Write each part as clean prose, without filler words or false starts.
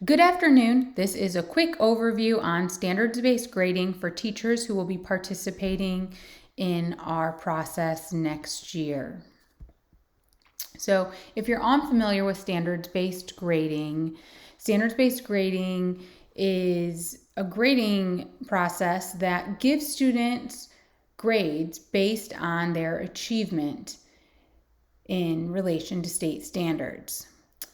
Good afternoon. This is a quick overview on standards-based grading for teachers who will be participating in our process next year. So if you're unfamiliar with standards-based grading is a grading process that gives students grades based on their achievement in relation to state standards.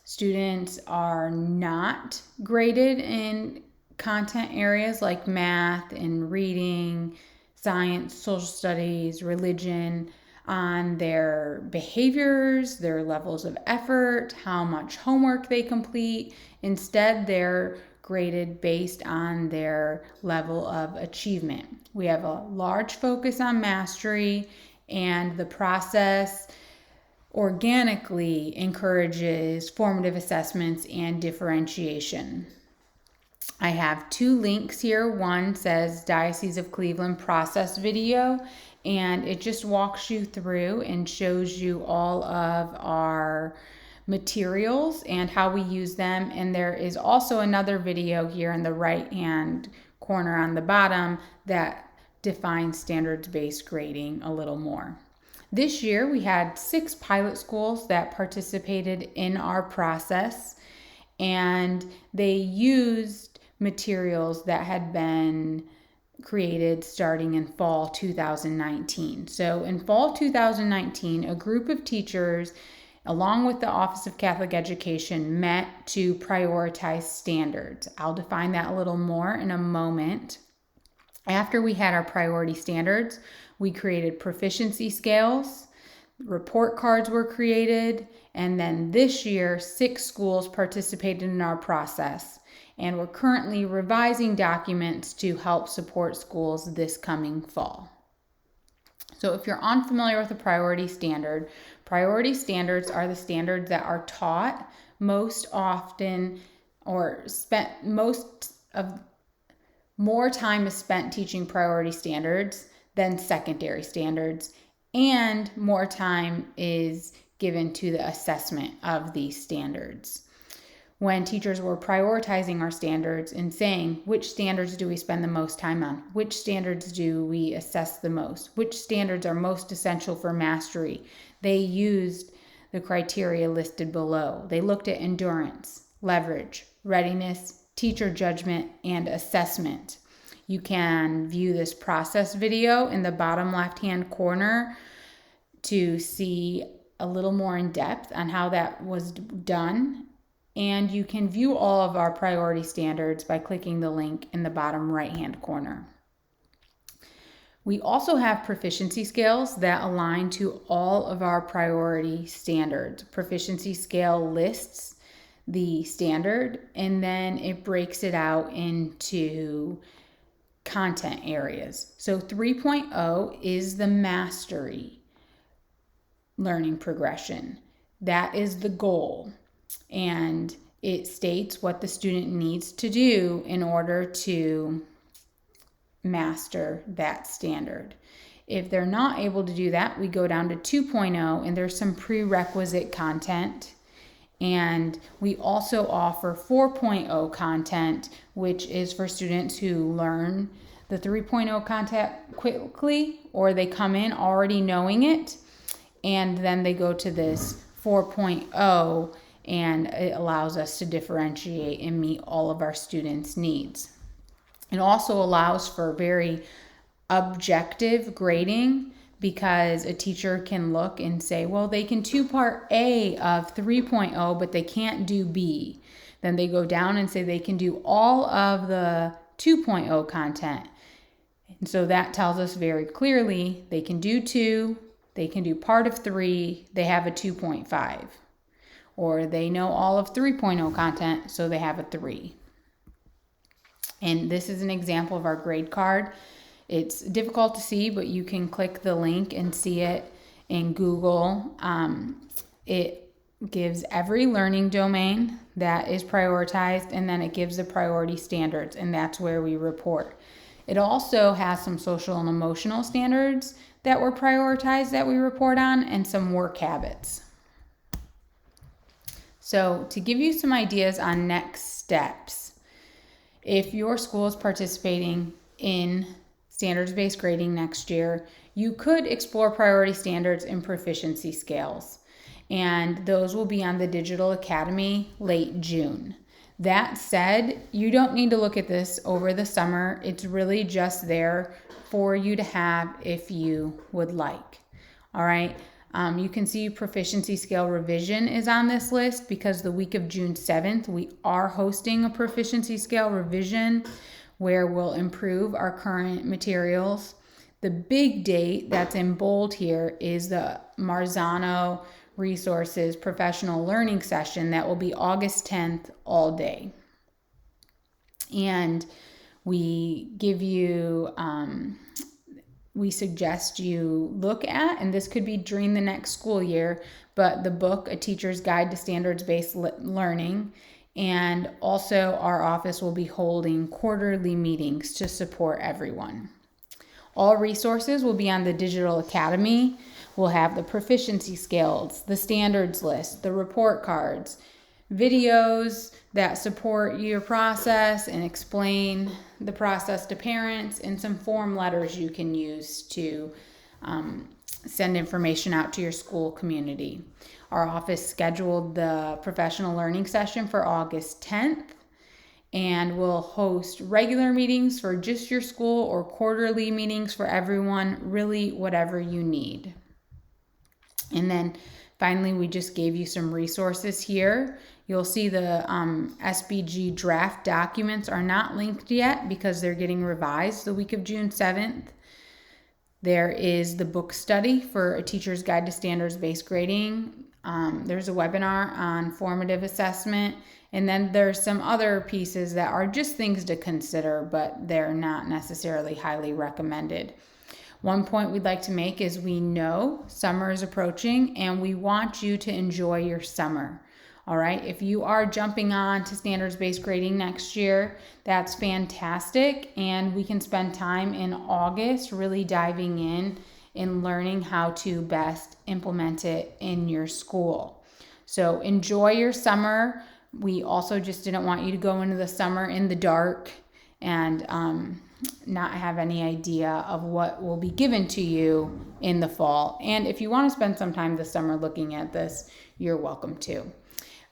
Students are not graded in content areas like math and reading, science, social studies, religion, on their behaviors, their levels of effort, how much homework they complete. Instead, they're graded based on their level of achievement. We have a large focus on mastery, and the process organically encourages formative assessments and differentiation. I have two links here. One says Diocese of Cleveland process video, and it just walks you through and shows you all of our materials and how we use them. And there is also another video here in the right hand corner on the bottom that defines standards-based grading a little more. This year we had 6 pilot schools that participated in our process, and they used materials that had been created starting in fall 2019. So in fall 2019, a group of teachers, along with the Office of Catholic Education, met to prioritize standards. I'll define that a little more in a moment. After we had our priority standards, we created proficiency scales, report cards were created, and then this year, 6 schools participated in our process. And we're currently revising documents to help support schools this coming fall. So if you're unfamiliar with a priority standards are the standards that are taught most often or spent more time is spent teaching priority standards than secondary standards, and more time is given to the assessment of these standards. When teachers were prioritizing our standards and saying, which standards do we spend the most time on? Which standards do we assess the most? Which standards are most essential for mastery? They used the criteria listed below. They looked at endurance, leverage, readiness, teacher judgment, and assessment. You can view this process video in the bottom left-hand corner to see a little more in depth on how that was done. And you can view all of our priority standards by clicking the link in the bottom right-hand corner. We also have proficiency scales that align to all of our priority standards. Proficiency scale lists the standard, and then it breaks it out into content areas. So 3.0 is the mastery learning progression. That is the goal. And it states what the student needs to do in order to master that standard. If they're not able to do that, we go down to 2.0, and there's some prerequisite content. And we also offer 4.0 content, which is for students who learn the 3.0 content quickly, or they come in already knowing it, and then they go to this 4.0, and it allows us to differentiate and meet all of our students' needs. It also allows for very objective grading, because a teacher can look and say, well, they can do part A of 3.0, but they can't do B. Then they go down and say they can do all of the 2.0 content. And so that tells us very clearly they can do 2, they can do part of 3, they have a 2.5. Or they know all of 3.0 content, so they have a 3. And this is an example of our grade card. It's difficult to see, but you can click the link and see it in Google. It gives every learning domain that is prioritized, and then it gives the priority standards, and that's where we report. It also has some social and emotional standards that were prioritized that we report on, and some work habits. So to give you some ideas on next steps. If your school is participating in standards-based grading next year, you could explore priority standards and proficiency scales. And those will be on the Digital Academy late June. That said, you don't need to look at this over the summer. It's really just there for you to have if you would like. All right. You can see proficiency scale revision is on this list because the week of June 7th, we are hosting a proficiency scale revision where we'll improve our current materials. The big date that's in bold here is the Marzano Resources Professional Learning Session that will be August 10th all day. And we give you, we suggest you look at, and this could be during the next school year, but the book, A Teacher's Guide to Standards-Based Learning. And also our office will be holding quarterly meetings to support everyone. All resources will be on the Digital Academy. We'll have the proficiency scales, the standards list, the report cards, videos that support your process and explain the process to parents, and some form letters you can use to send information out to your school community. Our office scheduled the professional learning session for August 10th, and we'll host regular meetings for just your school or quarterly meetings for everyone, really whatever you need. And then finally, we just gave you some resources here. You'll see the SBG draft documents are not linked yet because they're getting revised the week of June 7th. There is the book study for A Teacher's Guide to Standards-Based Grading. There's a webinar on formative assessment. And then there's some other pieces that are just things to consider, but they're not necessarily highly recommended. One point we'd like to make is we know summer is approaching and we want you to enjoy your summer. All right, if you are jumping on to standards-based grading next year, that's fantastic. And we can spend time in August really diving in learning how to best implement it in your school. So enjoy your summer. We also just didn't want you to go into the summer in the dark and not have any idea of what will be given to you in the fall. And if you want to spend some time this summer looking at this, you're welcome to.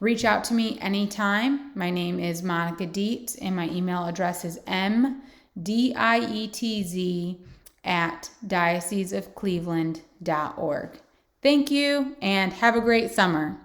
Reach out to me anytime. My name is Monica Dietz, and my email address is mdietz@dioceseofcleveland.org. Thank you, and have a great summer.